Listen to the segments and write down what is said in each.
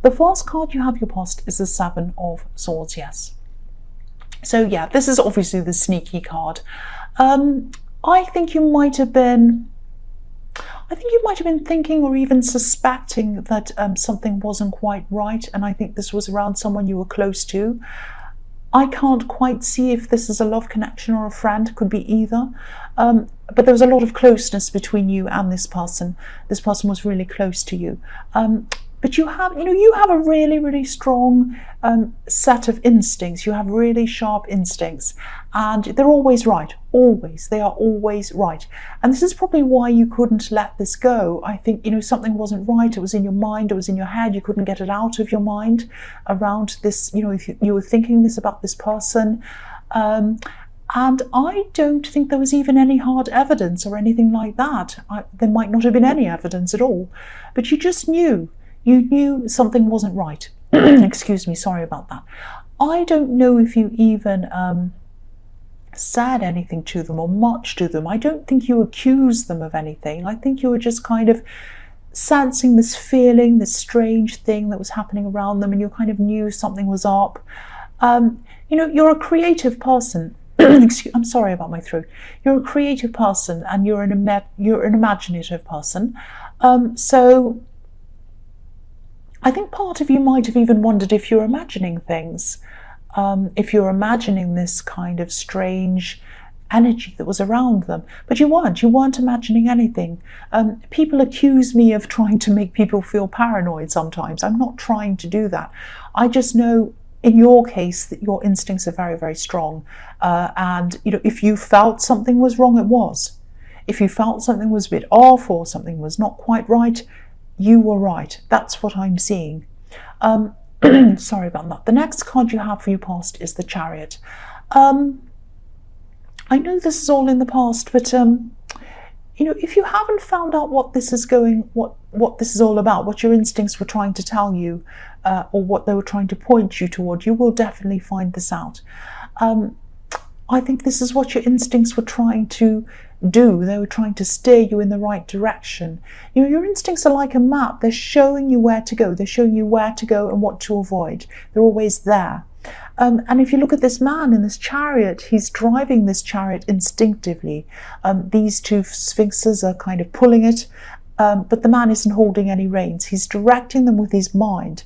The first card you have your past is the Seven of Swords, yes. So yeah, this is obviously the sneaky card. I think you might have been thinking or even suspecting that something wasn't quite right, and I think this was around someone you were close to. I can't quite see if this is a love connection or a friend. It could be either. But there was a lot of closeness between you and this person. This person was really close to you. But you have a really, really strong set of instincts. You have really sharp instincts, and they're always right. Always, they are always right. And this is probably why you couldn't let this go. I think something wasn't right. It was in your mind. It was in your head. You couldn't get it out of your mind around this. If you were thinking this about this person. And I don't think there was even any hard evidence or anything like that. There might not have been any evidence at all, but you just knew. You knew something wasn't right. Excuse me, sorry about that. I don't know if you even said anything to them or much to them. I don't think you accused them of anything. I think you were just kind of sensing this feeling, this strange thing that was happening around them, and you kind of knew something was up. You're a creative person. I'm sorry about my throat. You're a creative person, and you're an imaginative person. So I think part of you might have even wondered if you're imagining things, if you're imagining this kind of strange energy that was around them. But you weren't imagining anything. People accuse me of trying to make people feel paranoid sometimes. I'm not trying to do that. I just know in your case that your instincts are very, very strong. And if you felt something was wrong, it was. If you felt something was a bit off or something was not quite right, you were right. That's what I'm seeing. Sorry about that. The next card you have for your past is the Chariot. I know this is all in the past, but if you haven't found out what this is what this is all about, what your instincts were trying to tell you, or what they were trying to point you toward, you will definitely find this out. I think this is what your instincts were trying to do. They were trying to steer you in the right direction. Your instincts are like a map. They're showing you where to go. They're showing you where to go and what to avoid. They're always there. And if you look at this man in this chariot, he's driving this chariot instinctively. These two sphinxes are kind of pulling it, but the man isn't holding any reins. He's directing them with his mind.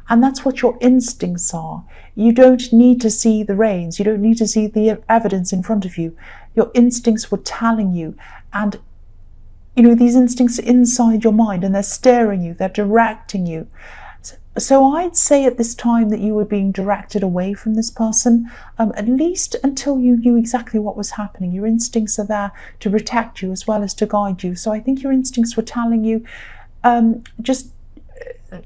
And that's what your instincts are. You don't need to see the reins. You don't need to see the evidence in front of you. Your instincts were telling you. And, these instincts are inside your mind and they're steering you. They're directing you. So I'd say at this time that you were being directed away from this person, at least until you knew exactly what was happening. Your instincts are there to protect you as well as to guide you. So I think your instincts were telling you, just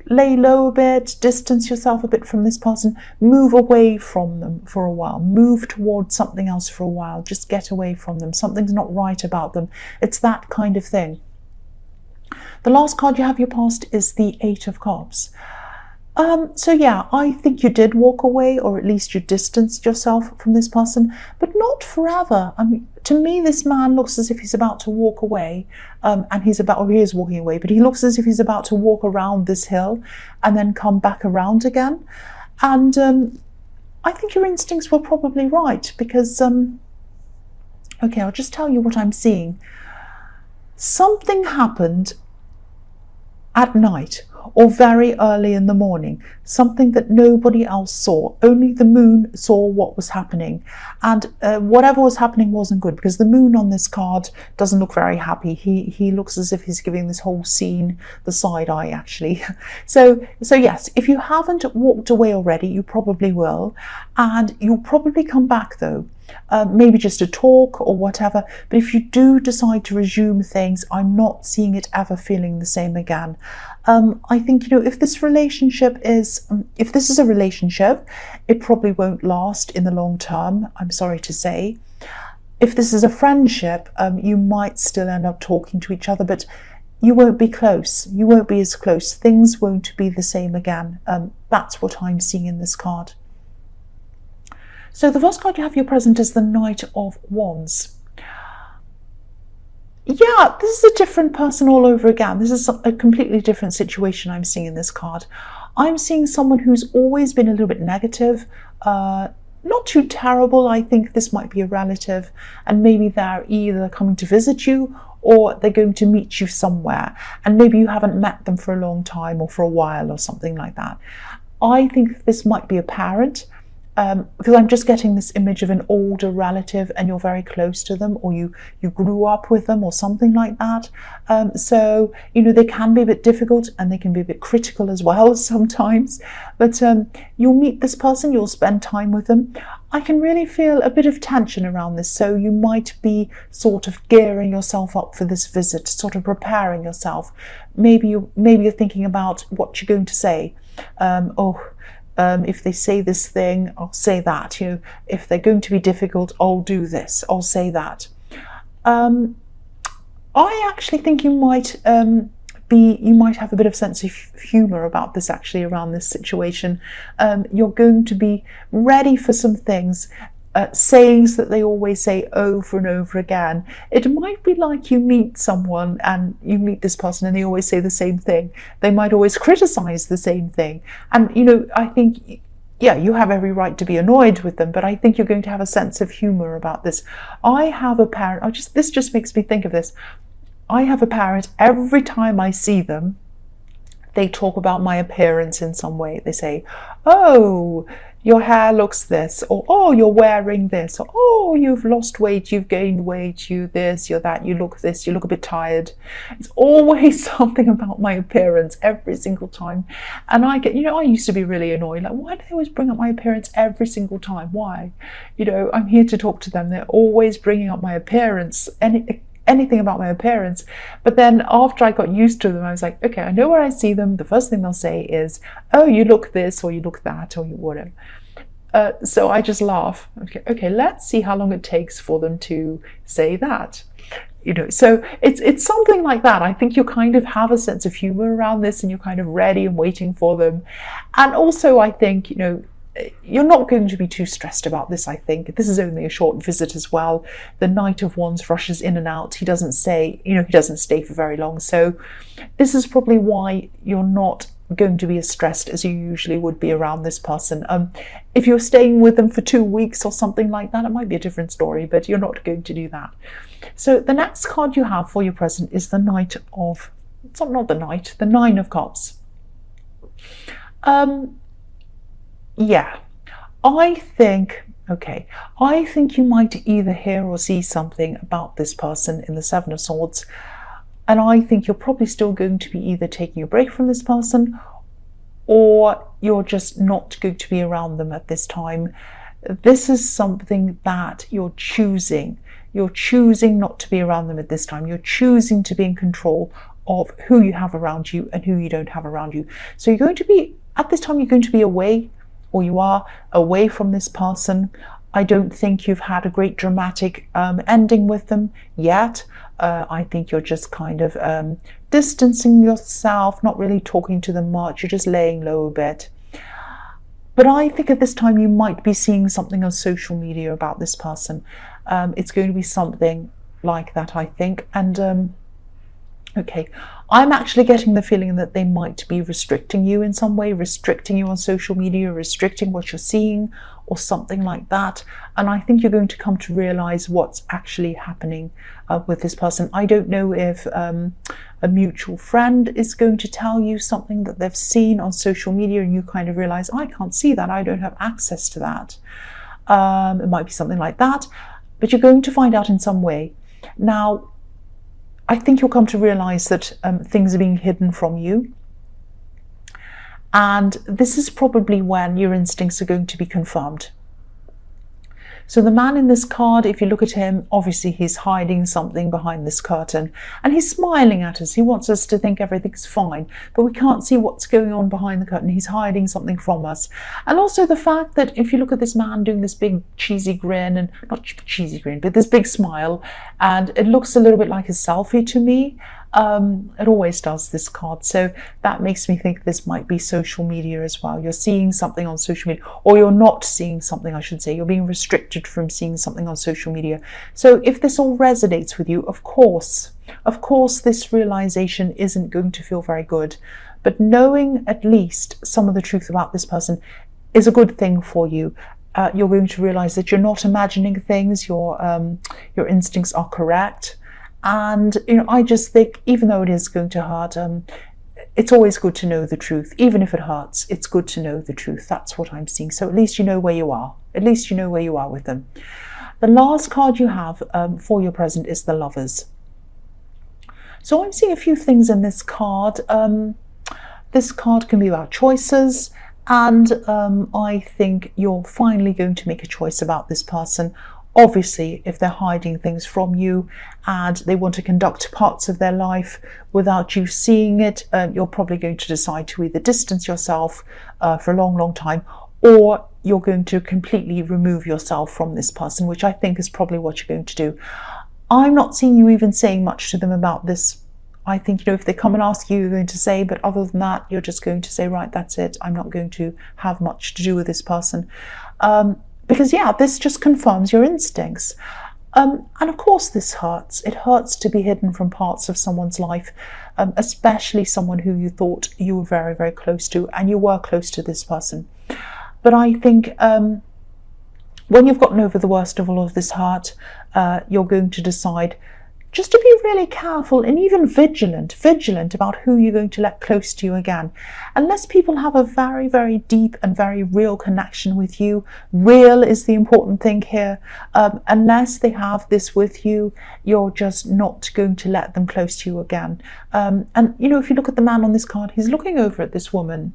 lay low a bit, distance yourself a bit from this person, move away from them for a while, move towards something else for a while, just get away from them. Something's not right about them. It's that kind of thing. The last card you have your past is the Eight of Cups. So yeah, I think you did walk away, or at least you distanced yourself from this person, but not forever. I mean, to me, this man looks as if he's about to walk away, and he is walking away, but he looks as if he's about to walk around this hill and then come back around again. And I think your instincts were probably right, because, okay, I'll just tell you what I'm seeing. Something happened at night or very early in the morning, something that nobody else saw. Only the moon saw what was happening, and whatever was happening wasn't good, because the moon on this card doesn't look very happy. He looks as if he's giving this whole scene the side eye, actually. So yes, if you haven't walked away already, you probably will, and you'll probably come back though. Maybe just to talk or whatever, but if you do decide to resume things, I'm not seeing it ever feeling the same again. I think, if this is a relationship, it probably won't last in the long term, I'm sorry to say. If this is a friendship, you might still end up talking to each other, but you won't be close. You won't be as close. Things won't be the same again. That's what I'm seeing in this card. So the first card you have your present is the Knight of Wands. Yeah, this is a different person all over again. This is a completely different situation I'm seeing in this card. I'm seeing someone who's always been a little bit negative, not too terrible. I think this might be a relative, and maybe they're either coming to visit you or they're going to meet you somewhere, and maybe you haven't met them for a long time or for a while or something like that. I think this might be a parent, because I'm just getting this image of an older relative and you're very close to them, or you grew up with them or something like that. So, you know, they can be a bit difficult and they can be a bit critical as well sometimes. But you'll meet this person, you'll spend time with them. I can really feel a bit of tension around this. So you might be sort of gearing yourself up for this visit, sort of preparing yourself. Maybe you're thinking about what you're going to say. If they say this thing, I'll say that. You know, if they're going to be difficult, I'll do this, I'll say that. I actually think you might have a bit of sense of humour about this, actually, around this situation. You're going to be ready for some things, sayings that they always say over and over again. It might be like you meet someone and you meet this person and they always say the same thing. They might always criticize the same thing. And, you know, I think, yeah, you have every right to be annoyed with them, but I think you're going to have a sense of humor about this. I have a parent, this just makes me think of this. I have a parent, every time I see them, they talk about my appearance in some way. They say, oh, your hair looks this, or oh, you're wearing this, or oh, you've lost weight, you've gained weight, you this, you're that, you look this, you look a bit tired. It's always something about my appearance every single time. And I get, you know, I used to be really annoyed, like, why do they always bring up my appearance every single time? Why? You know, I'm here to talk to them. They're always bringing up my appearance, anything about my appearance. But then after I got used to them, I was like, okay, I know where I see them, the first thing they'll say is, oh, you look this, or you look that, or you whatever. So I just laugh. Okay, let's see how long it takes for them to say that. You know, so it's something like that. I think you kind of have a sense of humor around this, and you're kind of ready and waiting for them. And also, I think, you know, you're not going to be too stressed about this. I think this is only a short visit as well. The Knight of Wands rushes in and out. He doesn't say, you know, he doesn't stay for very long. So this is probably why you're not going to be as stressed as you usually would be around this person. If you're staying with them for 2 weeks or something like that, it might be a different story, but you're not going to do that. So the next card you have for your present is the Knight of, it's not the Knight, the Nine of Cups. Yeah, I think you might either hear or see something about this person in the Seven of Swords, and I think you're probably still going to be either taking a break from this person, or you're just not going to be around them at this time. This is something that you're choosing. You're choosing not to be around them at this time. You're choosing to be in control of who you have around you and who you don't have around you. So you're going to be, at this time, you're going to be away, or you are away from this person. I don't think you've had a great dramatic ending with them yet. I think you're just kind of distancing yourself, not really talking to them much. You're just laying low a bit. But I think at this time you might be seeing something on social media about this person. It's going to be something like that, I think. And okay, I'm actually getting the feeling that they might be restricting you in some way, restricting you on social media, restricting what you're seeing, or something like that. And I think you're going to come to realize what's actually happening with this person. I don't know if a mutual friend is going to tell you something that they've seen on social media, and you kind of realize, I can't see that, I don't have access to that. It might be something like that, but you're going to find out in some way. Now, I think you'll come to realize that things are being hidden from you. And this is probably when your instincts are going to be confirmed. So the man in this card, if you look at him, obviously he's hiding something behind this curtain, and he's smiling at us. He wants us to think everything's fine, but we can't see what's going on behind the curtain. He's hiding something from us. And also the fact that if you look at this man doing this big cheesy grin, and not cheesy grin, but this big smile, and it looks a little bit like a selfie to me. It always does, this card. So that makes me think this might be social media as well. You're seeing something on social media, or you're not seeing something, I should say. You're being restricted from seeing something on social media. So if this all resonates with you, of course, this realization isn't going to feel very good. but knowing at least some of the truth about this person is a good thing for you. You're going to realize that you're not imagining things, your instincts are correct. And I just think, even though it is going to hurt, it's always good to know the truth. Even if it hurts, it's good to know the truth. That's what I'm seeing. So at least you know where you are. At least you know where you are with them. The last card you have for your present is the Lovers. So I'm seeing a few things in this card. This card can be about choices, and I think you're finally going to make a choice about this person. Obviously, if they're hiding things from you and they want to conduct parts of their life without you seeing it, you're probably going to decide to either distance yourself for a long, long time, or you're going to completely remove yourself from this person, which I think is probably what you're going to do. I'm not seeing you even saying much to them about this. I think, if they come and ask you, you're going to say, but other than that, you're just going to say, right, that's it. I'm not going to have much to do with this person. Because, yeah, this just confirms your instincts. And of course this hurts. It hurts to be hidden from parts of someone's life, especially someone who you thought you were very, very close to, and you were close to this person. But I think when you've gotten over the worst of all of this hurt, you're going to decide just to be really careful and even vigilant about who you're going to let close to you again. Unless people have a very, very deep and very real connection with you, real is the important thing here, unless they have this with you, you're just not going to let them close to you again. And if you look at the man on this card, he's looking over at this woman.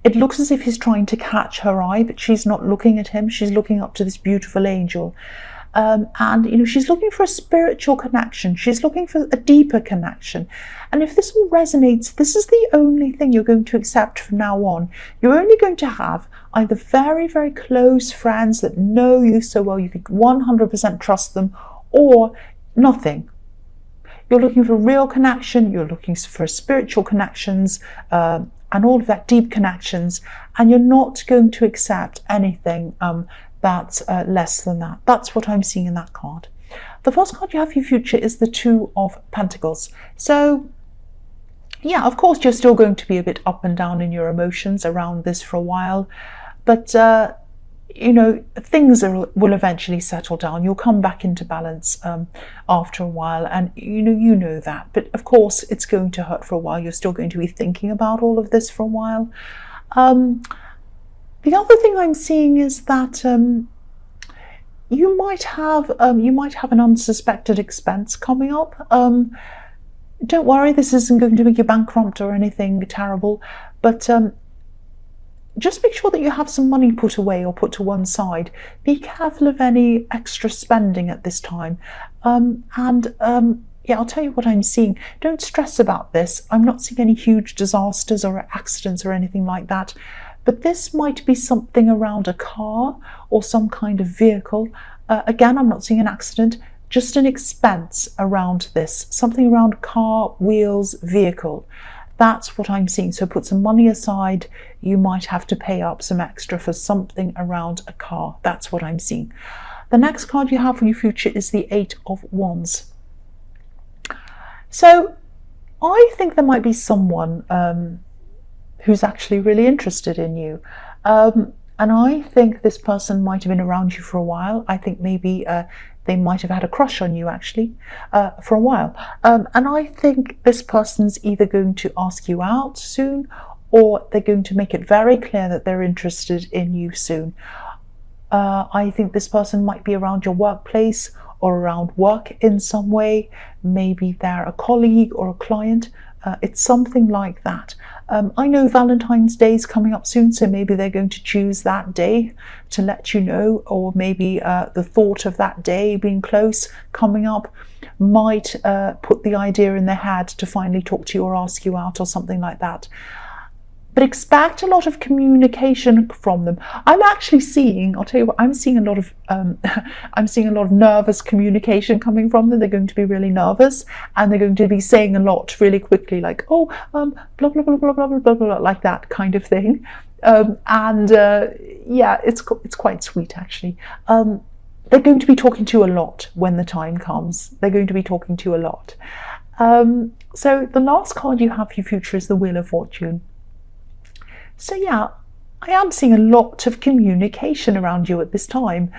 It looks as if he's trying to catch her eye, but she's not looking at him. She's looking up to this beautiful angel. And she's looking for a spiritual connection. She's looking for a deeper connection. And if this all resonates, this is the only thing you're going to accept from now on. You're only going to have either very, very close friends that know you so well you could 100% trust them, or nothing. You're looking for real connection. You're looking for spiritual connections, and all of that deep connections, and you're not going to accept anything that's less than that. That's what I'm seeing in that card. The first card you have for your future is the Two of Pentacles. So yeah, of course you're still going to be a bit up and down in your emotions around this for a while, but things will eventually settle down. You'll come back into balance after a while, and you know that. But of course it's going to hurt for a while. You're still going to be thinking about all of this for a while. The other thing I'm seeing is that you might have an unsuspected expense coming up. Don't worry, this isn't going to make you bankrupt or anything terrible, but just make sure that you have some money put away or put to one side. Be careful of any extra spending at this time. Yeah, I'll tell you what I'm seeing. Don't stress about this. I'm not seeing any huge disasters or accidents or anything like that. But this might be something around a car or some kind of vehicle. Again, I'm not seeing an accident, just an expense around this. Something around car, wheels, vehicle. That's what I'm seeing. So put some money aside. You might have to pay up some extra for something around a car. That's what I'm seeing. The next card you have for your future is the Eight of Wands. So I think there might be someone who's actually really interested in you. And I think this person might have been around you for a while. I think maybe they might have had a crush on you actually for a while. And I think this person's either going to ask you out soon, or they're going to make it very clear that they're interested in you soon. I think this person might be around your workplace or around work in some way. Maybe they're a colleague or a client. It's something like that. I know Valentine's Day is coming up soon, so maybe they're going to choose that day to let you know, or maybe the thought of that day being close, coming up, might put the idea in their head to finally talk to you or ask you out or something like that. But expect a lot of communication from them. I'm actually seeing, I'll tell you what, I'm seeing a lot of nervous communication coming from them. They're going to be really nervous, and they're going to be saying a lot really quickly, like, oh, blah, blah, blah, blah, blah, blah, blah, blah, like that kind of thing. Yeah, it's quite sweet, actually. They're going to be talking to you a lot when the time comes. They're going to be talking to you a lot. So the last card you have for your future is the Wheel of Fortune. So yeah, I am seeing a lot of communication around you at this time.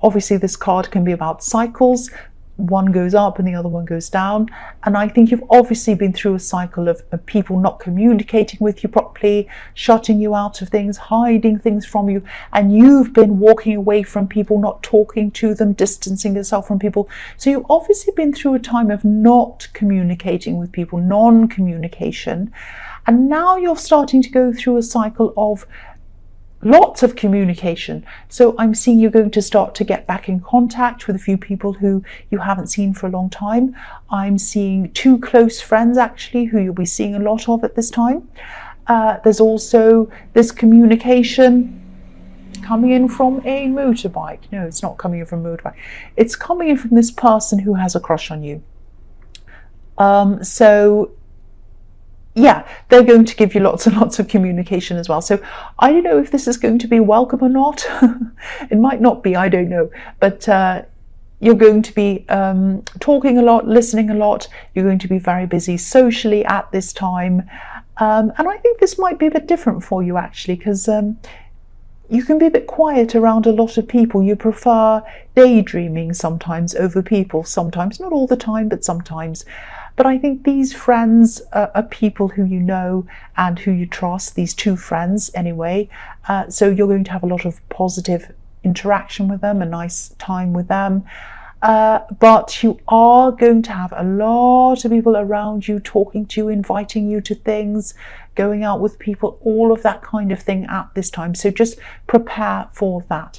Obviously, this card can be about cycles. One goes up and the other one goes down. And I think you've obviously been through a cycle of people not communicating with you properly, shutting you out of things, hiding things from you. And you've been walking away from people, not talking to them, distancing yourself from people. So you've obviously been through a time of not communicating with people, non-communication. And now you're starting to go through a cycle of lots of communication. So I'm seeing you're going to start to get back in contact with a few people who you haven't seen for a long time. I'm seeing 2 close friends actually who you'll be seeing a lot of at this time. There's also this communication coming in from a motorbike. No, it's not coming in from a motorbike. It's coming in from this person who has a crush on you. So yeah, they're going to give you lots and lots of communication as well. So I don't know if this is going to be welcome or not. It might not be, I don't know. But you're going to be talking a lot, listening a lot. You're going to be very busy socially at this time. And I think this might be a bit different for you actually, because you can be a bit quiet around a lot of people. You prefer daydreaming sometimes over people, sometimes, not all the time, but sometimes. But I think these friends are people who you know and who you trust, these 2 friends anyway. So you're going to have a lot of positive interaction with them, a nice time with them. But you are going to have a lot of people around you talking to you, inviting you to things, going out with people, all of that kind of thing at this time. So just prepare for that.